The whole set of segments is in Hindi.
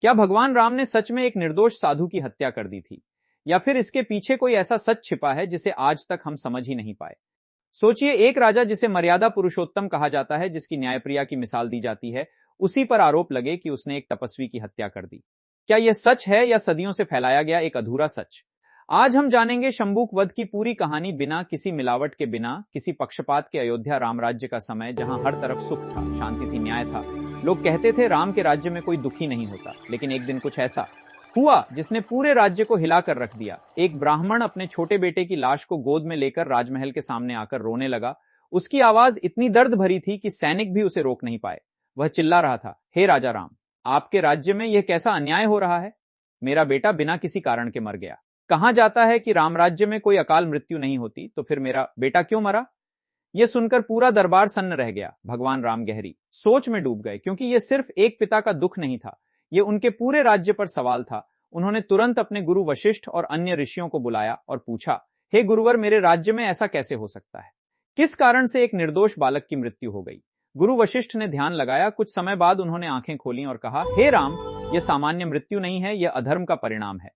क्या भगवान राम ने सच में एक निर्दोष साधु की हत्या कर दी थी, या फिर इसके पीछे कोई ऐसा सच छिपा है जिसे आज तक हम समझ ही नहीं पाए? सोचिए, एक राजा जिसे मर्यादा पुरुषोत्तम कहा जाता है, जिसकी न्यायप्रिया की मिसाल दी जाती है, उसी पर आरोप लगे कि उसने एक तपस्वी की हत्या कर दी। क्या यह सच है या सदियों से फैलाया गया एक अधूरा सच? आज हम जानेंगे शंबुक वध की पूरी कहानी, बिना किसी मिलावट के, बिना किसी पक्षपात के। अयोध्या राम राज्य का समय, जहां हर तरफ सुख था, शांति थी, न्याय था। लोग कहते थे राम के राज्य में कोई दुखी नहीं होता। लेकिन एक दिन कुछ ऐसा हुआ जिसने पूरे राज्य को हिलाकर रख दिया। एक ब्राह्मण अपने छोटे बेटे की लाश को गोद में लेकर राजमहल के सामने आकर रोने लगा। उसकी आवाज इतनी दर्द भरी थी कि सैनिक भी उसे रोक नहीं पाए। वह चिल्ला रहा था, हे राजा राम, आपके राज्य में यह कैसा अन्याय हो रहा है? मेरा बेटा बिना किसी कारण के मर गया। कहा जाता है कि राम राज्य में कोई अकाल मृत्यु नहीं होती, तो फिर मेरा बेटा क्यों मरा? यह सुनकर पूरा दरबार सन्न रह गया। भगवान राम गहरी सोच में डूब गए, क्योंकि यह सिर्फ एक पिता का दुख नहीं था, यह उनके पूरे राज्य पर सवाल था। उन्होंने तुरंत अपने गुरु वशिष्ठ और अन्य ऋषियों को बुलाया और पूछा, हे गुरुवर, मेरे राज्य में ऐसा कैसे हो सकता है? किस कारण से एक निर्दोष बालक की मृत्यु हो गई? गुरु वशिष्ठ ने ध्यान लगाया। कुछ समय बाद उन्होंने आंखें खोली और कहा, हे राम, यह सामान्य मृत्यु नहीं है, यह अधर्म का परिणाम है।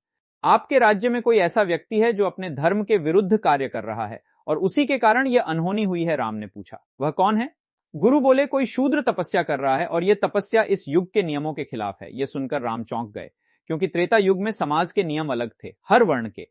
आपके राज्य में कोई ऐसा व्यक्ति है जो अपने धर्म के विरुद्ध कार्य कर रहा है, और उसी के कारण यह अनहोनी हुई है। राम ने पूछा, वह कौन है? गुरु बोले, कोई शूद्र तपस्या कर रहा है, और यह तपस्या इस युग के नियमों के खिलाफ है। यह सुनकर राम चौंक गए, क्योंकि त्रेता युग में समाज के नियम अलग थे। हर वर्ण के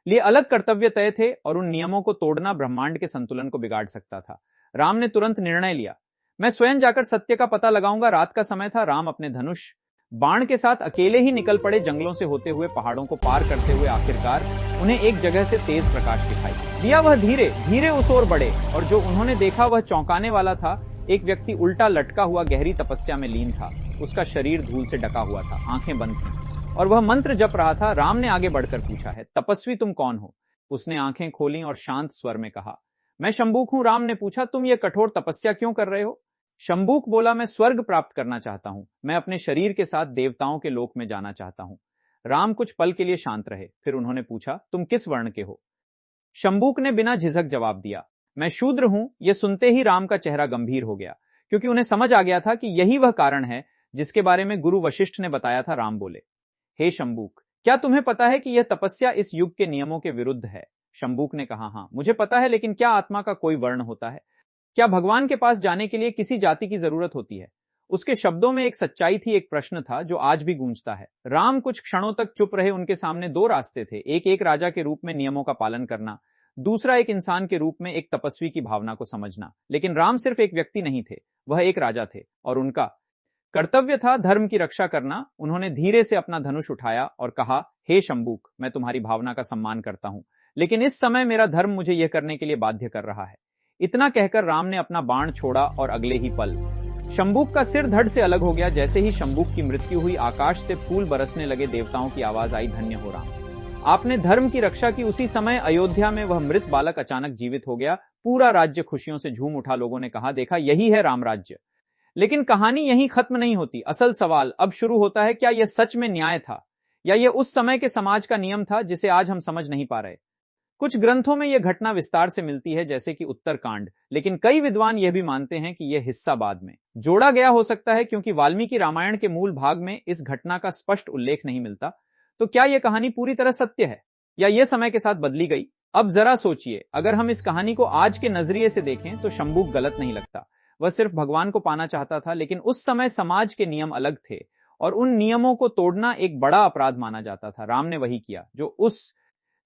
लिए अलग कर्तव्य तय थे, और उन नियमों को तोड़ना ब्रह्मांड के संतुलन को बिगाड़ सकता था। राम ने तुरंत निर्णय लिया, मैं स्वयं जाकर सत्य का पता लगाऊंगा। रात का समय था। राम अपने धनुष बाण के साथ अकेले ही निकल पड़े। जंगलों से होते हुए, पहाड़ों को पार करते हुए आखिरकार उन्हें एक जगह से तेज प्रकाश दिखाई दिया। वह धीरे धीरे उस ओर बढ़े, और जो उन्होंने देखा वह चौंकाने वाला था। एक व्यक्ति उल्टा लटका हुआ गहरी तपस्या में लीन था। उसका शरीर धूल से ढका हुआ था, आंखें बंद थीं, और वह मंत्र जप रहा था। राम ने आगे बढ़कर पूछा, है तपस्वी, तुम कौन हो? उसने आंखें खोली और शांत स्वर में कहा, मैं शंबुक हूं। राम ने पूछा, तुम ये कठोर तपस्या क्यों कर रहे हो? शंबुक बोला, मैं स्वर्ग प्राप्त करना चाहता हूं। मैं अपने शरीर के साथ देवताओं के लोक में जाना चाहता हूं। राम कुछ पल के लिए शांत रहे, फिर उन्होंने पूछा, तुम किस वर्ण के हो? शंबुक ने बिना झिझक जवाब दिया, मैं शूद्र हूं। यह सुनते ही राम का चेहरा गंभीर हो गया, क्योंकि उन्हें समझ आ गया था कि यही वह कारण है जिसके बारे में गुरु वशिष्ठ ने बताया था। राम बोले, हे शंबुक, क्या तुम्हें पता है कि यह तपस्या इस युग के नियमों के विरुद्ध है? शंबुक ने कहा, हां मुझे पता है, लेकिन क्या आत्मा का कोई वर्ण होता है? क्या भगवान के पास जाने के लिए किसी जाति की जरूरत होती है? उसके शब्दों में एक सच्चाई थी, एक प्रश्न था जो आज भी गूंजता है। राम कुछ क्षणों तक चुप रहे। उनके सामने दो रास्ते थे, एक राजा के रूप में नियमों का पालन करना, दूसरा एक इंसान के रूप में एक तपस्वी की भावना को समझना। लेकिन राम सिर्फ एक व्यक्ति नहीं थे, वह एक राजा थे, और उनका कर्तव्य था धर्म की रक्षा करना। उन्होंने धीरे से अपना धनुष उठाया और कहा, हे शंबुक, मैं तुम्हारी भावना का सम्मान करता हूं, लेकिन इस समय मेरा धर्म मुझे यह करने के लिए बाध्य कर रहा है। इतना कहकर राम ने अपना बाण छोड़ा, और अगले ही पल शंबुक का सिर धड़ से अलग हो गया। जैसे ही शंबुक की मृत्यु हुई, आकाश से फूल बरसने लगे। देवताओं की आवाज आई, धन्य हो राम, आपने धर्म की रक्षा की। उसी समय अयोध्या में वह मृत बालक अचानक जीवित हो गया। पूरा राज्य खुशियों से झूम उठा। लोगों ने कहा, देखा, यही है राम राज्य। लेकिन कहानी यहीं खत्म नहीं होती। असल सवाल अब शुरू होता है, क्या यह सच में न्याय था, या यह उस समय के समाज का नियम था जिसे आज हम समझ नहीं पा रहे? कुछ ग्रंथों में यह घटना विस्तार से मिलती है, जैसे कि उत्तरकांड, लेकिन कई विद्वान यह भी मानते हैं कि यह हिस्सा बाद में जोड़ा गया हो सकता है, क्योंकि वाल्मीकि रामायण के मूल भाग में इस घटना का स्पष्ट उल्लेख नहीं मिलता। तो क्या यह कहानी पूरी तरह सत्य है, या यह समय के साथ बदली गई? अब जरा सोचिए, अगर हम इस कहानी को आज के नजरिए से देखें तो शंबुक गलत नहीं लगता। वह सिर्फ भगवान को पाना चाहता था, लेकिन उस समय समाज के नियम अलग थे, और उन नियमों को तोड़ना एक बड़ा अपराध माना जाता था। राम ने वही किया जो उस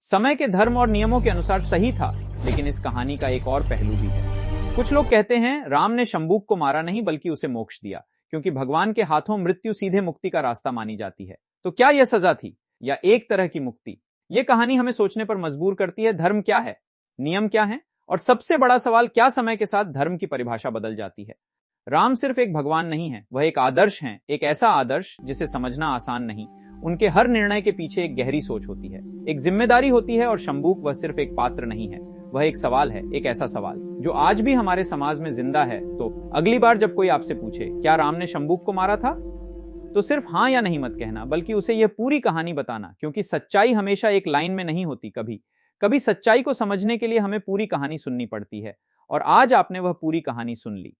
समय के धर्म और नियमों के अनुसार सही था। लेकिन इस कहानी का एक और पहलू भी है। कुछ लोग कहते हैं राम ने शंबुक को मारा नहीं, बल्कि उसे मोक्ष दिया, क्योंकि भगवान के हाथों मृत्यु सीधे मुक्ति का रास्ता मानी जाती है। तो क्या यह सजा थी, या एक तरह की मुक्ति? यह कहानी हमें सोचने पर मजबूर करती है। धर्म क्या है, नियम क्या है, और सबसे बड़ा सवाल, क्या समय के साथ धर्म की परिभाषा बदल जाती है? राम सिर्फ एक भगवान नहीं है, वह एक आदर्श है, एक ऐसा आदर्श जिसे समझना आसान नहीं। उनके हर निर्णय के पीछे एक गहरी सोच होती है, एक जिम्मेदारी होती है। और शंबुक वह सिर्फ एक पात्र नहीं है, वह एक सवाल है, एक ऐसा सवाल जो आज भी हमारे समाज में जिंदा है। तो अगली बार जब कोई आपसे पूछे, क्या राम ने शंबुक को मारा था, तो सिर्फ हाँ या नहीं मत कहना, बल्कि उसे यह पूरी कहानी बताना, क्योंकि सच्चाई हमेशा एक लाइन में नहीं होती। कभी कभी सच्चाई को समझने के लिए हमें पूरी कहानी सुननी पड़ती है, और आज आपने वह पूरी कहानी सुन ली।